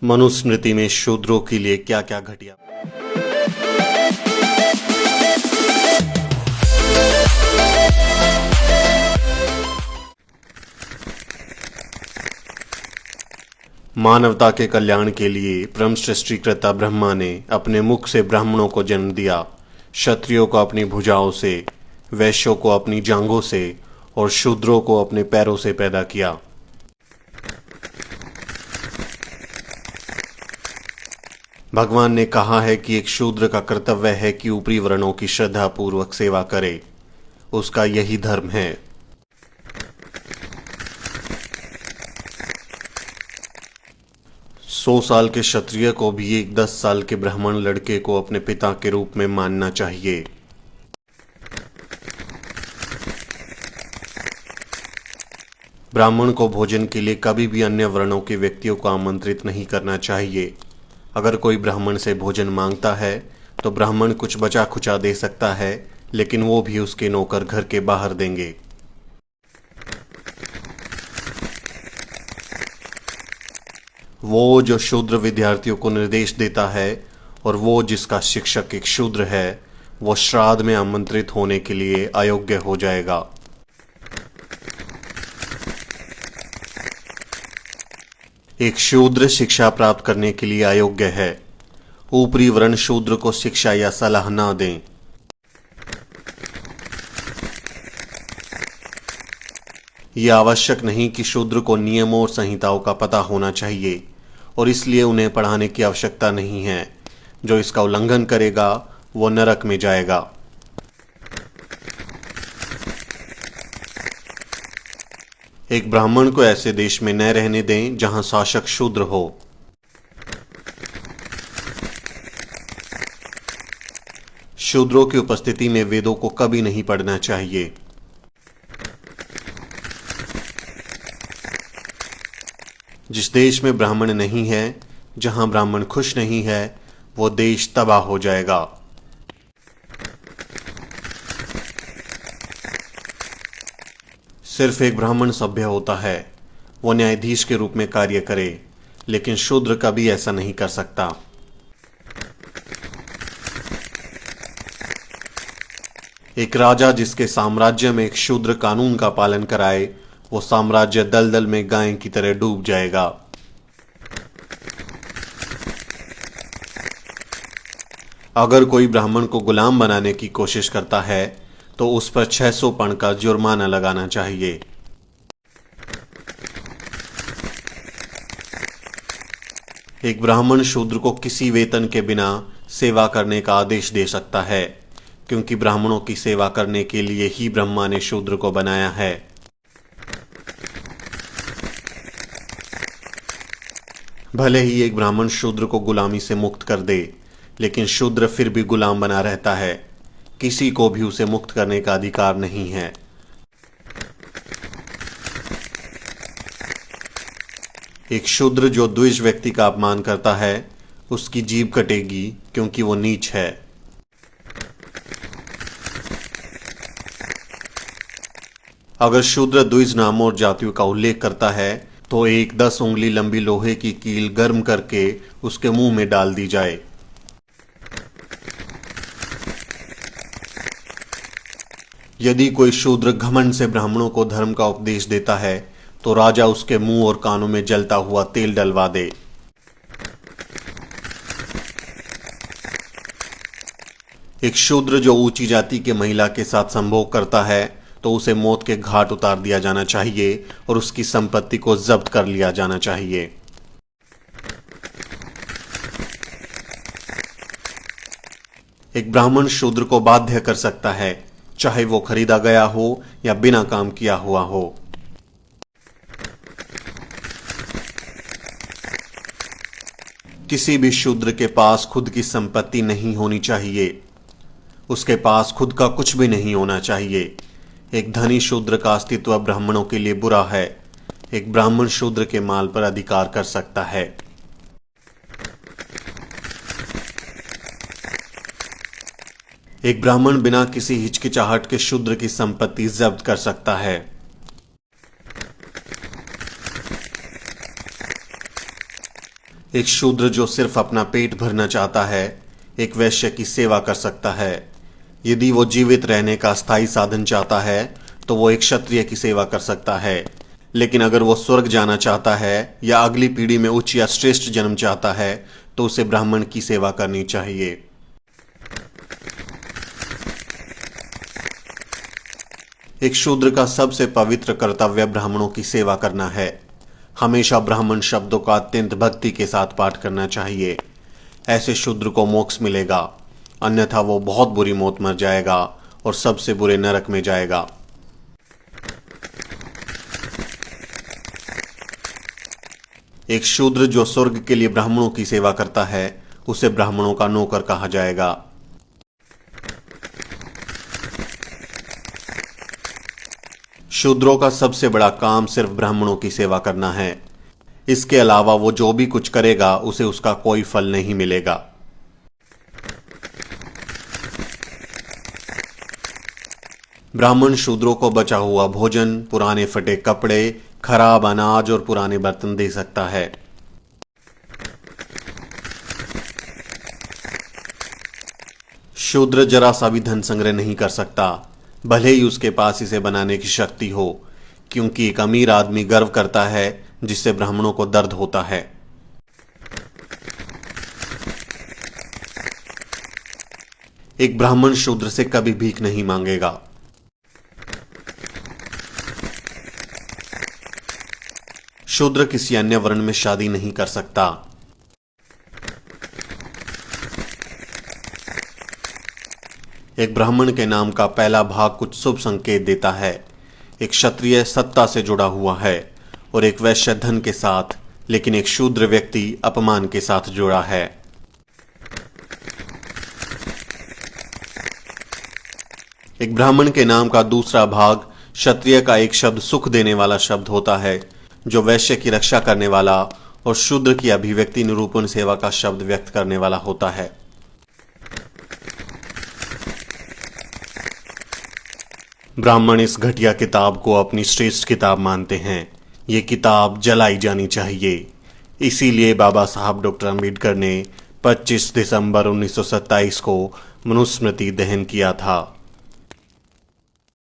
मनुस्मृति में शूद्रों के लिए क्या क्या घटिया। मानवता के कल्याण के लिए परम सृष्टिकर्ता ब्रह्मा ने अपने मुख से ब्राह्मणों को जन्म दिया, क्षत्रियों को अपनी भुजाओं से, वैश्यों को अपनी जांघों से और शूद्रों को अपने पैरों से पैदा किया। भगवान ने कहा है कि एक शूद्र का कर्तव्य है कि ऊपरी वर्णों की श्रद्धा पूर्वक सेवा करे, उसका यही धर्म है। 100 साल के क्षत्रिय को भी एक 10 साल के ब्राह्मण लड़के को अपने पिता के रूप में मानना चाहिए। ब्राह्मण को भोजन के लिए कभी भी अन्य वर्णों के व्यक्तियों को आमंत्रित नहीं करना चाहिए। अगर कोई ब्राह्मण से भोजन मांगता है तो ब्राह्मण कुछ बचा खुचा दे सकता है, लेकिन वो भी उसके नौकर घर के बाहर देंगे। वो जो शूद्र विद्यार्थियों को निर्देश देता है और वो जिसका शिक्षक एक शूद्र है, वो श्राद्ध में आमंत्रित होने के लिए अयोग्य हो जाएगा। एक शूद्र शिक्षा प्राप्त करने के लिए अयोग्य है। ऊपरी वर्ण शूद्र को शिक्षा या सलाह ना दें। यह आवश्यक नहीं कि शूद्र को नियमों और संहिताओं का पता होना चाहिए और इसलिए उन्हें पढ़ाने की आवश्यकता नहीं है। जो इसका उल्लंघन करेगा वो नरक में जाएगा। एक ब्राह्मण को ऐसे देश में न रहने दें जहां शासक शूद्र हो। शूद्रों की उपस्थिति में वेदों को कभी नहीं पढ़ना चाहिए। जिस देश में ब्राह्मण नहीं है, जहां ब्राह्मण खुश नहीं है, वो देश तबाह हो जाएगा। सिर्फ एक ब्राह्मण सभ्य होता है, वो न्यायाधीश के रूप में कार्य करे, लेकिन शूद्र कभी ऐसा नहीं कर सकता। एक राजा जिसके साम्राज्य में एक शूद्र कानून का पालन कराए, वो साम्राज्य दलदल में गाय की तरह डूब जाएगा। अगर कोई ब्राह्मण को गुलाम बनाने की कोशिश करता है तो उस पर 600 पण का जुर्माना लगाना चाहिए। एक ब्राह्मण शूद्र को किसी वेतन के बिना सेवा करने का आदेश दे सकता है, क्योंकि ब्राह्मणों की सेवा करने के लिए ही ब्रह्मा ने शूद्र को बनाया है। भले ही एक ब्राह्मण शूद्र को गुलामी से मुक्त कर दे, लेकिन शूद्र फिर भी गुलाम बना रहता है। किसी को भी उसे मुक्त करने का अधिकार नहीं है। एक शूद्र जो द्विज व्यक्ति का अपमान करता है, उसकी जीभ कटेगी, क्योंकि वो नीच है। अगर शूद्र द्विज नामों और जातियों का उल्लेख करता है तो एक 10 उंगली लंबी लोहे की कील गर्म करके उसके मुंह में डाल दी जाए। यदि कोई शूद्र घमंड से ब्राह्मणों को धर्म का उपदेश देता है तो राजा उसके मुंह और कानों में जलता हुआ तेल डलवा दे। एक शूद्र जो ऊंची जाति के महिला के साथ संभोग करता है तो उसे मौत के घाट उतार दिया जाना चाहिए और उसकी संपत्ति को जब्त कर लिया जाना चाहिए। एक ब्राह्मण शूद्र को बाध्य कर सकता है, चाहे वो खरीदा गया हो या बिना काम किया हुआ हो। किसी भी शूद्र के पास खुद की संपत्ति नहीं होनी चाहिए। उसके पास खुद का कुछ भी नहीं होना चाहिए। एक धनी शूद्र का अस्तित्व ब्राह्मणों के लिए बुरा है। एक ब्राह्मण शूद्र के माल पर अधिकार कर सकता है। एक ब्राह्मण बिना किसी हिचकिचाहट के शूद्र की संपत्ति जब्त कर सकता है। एक शूद्र जो सिर्फ अपना पेट भरना चाहता है, एक वैश्य की सेवा कर सकता है। यदि वो जीवित रहने का स्थायी साधन चाहता है तो वो एक क्षत्रिय की सेवा कर सकता है। लेकिन अगर वो स्वर्ग जाना चाहता है या अगली पीढ़ी में उच्च या श्रेष्ठ जन्म चाहता है तो उसे ब्राह्मण की सेवा करनी चाहिए। एक शूद्र का सबसे पवित्र कर्तव्य ब्राह्मणों की सेवा करना है। हमेशा ब्राह्मण शब्दों का अत्यंत भक्ति के साथ पाठ करना चाहिए। ऐसे शूद्र को मोक्ष मिलेगा, अन्यथा वो बहुत बुरी मौत मर जाएगा और सबसे बुरे नरक में जाएगा। एक शूद्र जो स्वर्ग के लिए ब्राह्मणों की सेवा करता है उसे ब्राह्मणों का नौकर कहा जाएगा। शूद्रों का सबसे बड़ा काम सिर्फ ब्राह्मणों की सेवा करना है। इसके अलावा वो जो भी कुछ करेगा उसे उसका कोई फल नहीं मिलेगा। ब्राह्मण शूद्रों को बचा हुआ भोजन, पुराने फटे कपड़े, खराब अनाज और पुराने बर्तन दे सकता है। शूद्र जरा सा भी धन संग्रह नहीं कर सकता, भले ही उसके पास इसे बनाने की शक्ति हो, क्योंकि एक अमीर आदमी गर्व करता है जिससे ब्राह्मणों को दर्द होता है। एक ब्राह्मण शूद्र से कभी भीख नहीं मांगेगा। शूद्र किसी अन्य वर्ण में शादी नहीं कर सकता। एक ब्राह्मण के नाम का पहला भाग कुछ शुभ संकेत देता है। एक क्षत्रिय सत्ता से जुड़ा हुआ है और एक वैश्य धन के साथ, लेकिन एक शूद्र व्यक्ति अपमान के साथ जुड़ा है। एक ब्राह्मण के नाम का दूसरा भाग क्षत्रिय का एक शब्द सुख देने वाला शब्द होता है, जो वैश्य की रक्षा करने वाला और शूद्र की अभिव्यक्ति निरूपण सेवा का शब्द व्यक्त करने वाला होता है। ब्राह्मण इस घटिया किताब को अपनी श्रेष्ठ किताब मानते हैं। ये किताब जलाई जानी चाहिए। इसीलिए बाबा साहब डॉक्टर अम्बेडकर ने 25 दिसंबर 1927 को मनुस्मृति दहन किया था।